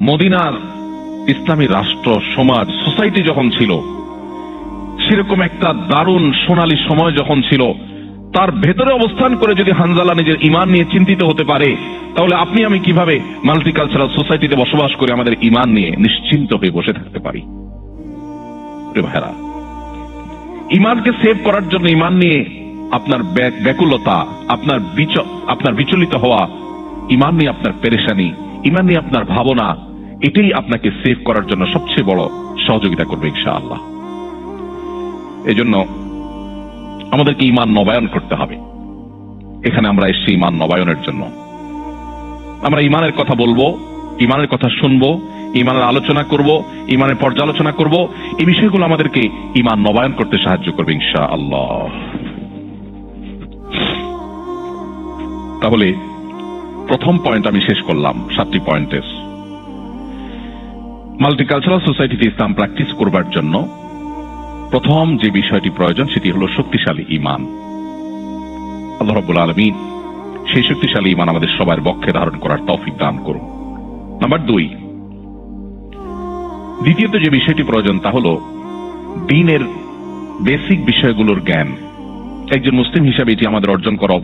মদিনার ইসলামী রাষ্ট্র, সমাজ, সোসাইটি যখন ছিল, সেরকম একটা দারুণ সোনালী সময় যখন ছিল, তার ভেতরে অবস্থান করে যদি হানজালা নিজের ঈমান নিয়ে চিন্তিত হতে পারে, তাহলে আপনি আমি কিভাবে মাল্টিকালচারাল সোসাইটিতে বসবাস করে আমাদের ঈমান নিয়ে নিশ্চিন্ত হয়ে বসে থাকতে পারি? ভাইরা, ঈমানকে সেভ করার জন্য, ঈমান নিয়ে আপনার ব্যাকুলতা, আপনার বিচলিত হওয়া, ঈমান নিয়ে আপনার পেরেশানি, ঈমান নিয়ে আপনার ভাবনা, এটাই আপনাকে সেভ করার জন্য সবচেয়ে বড় সহযোগিতা করবে ইনশাআল্লাহ। এজন্য আমাদেরকে ঈমান নবায়ন করতে হবে। এখানে আমরা এসেছি ঈমান নবায়নের জন্য। আমরা ঈমানের কথা বলবো, ঈমানের কথা শুনবো, ঈমানের আলোচনা করব, ঈমানের পর্যালোচনা করব। এই বিষয়গুলো আমাদেরকে ঈমান নবায়ন করতে সাহায্য করবে ইনশাআল্লাহ। তাহলে প্রথম পয়েন্ট আমি শেষ করলাম 7টি পয়েন্টের। মাল্টিকালচারাল সোসাইটিতে ইসলাম প্র্যাকটিস করবার জন্য প্রথম যে বিষয়টি প্রয়োজন সেটি হলো শক্তিশালী ঈমান। আল্লাহ রাব্বুল আলামিন সেই শক্তিশালী ঈমান আমাদের সবার বক্ষে ধারণ করার তৌফিক দান করুন। নাম্বার 2, দ্বিতীয়ত যে বিষয়টি প্রয়োজন তা হলো দ্বীনের বেসিক বিষয়গুলোর জ্ঞান। একজন মুসলিম হিসাবে এটি আমাদের অর্জন করা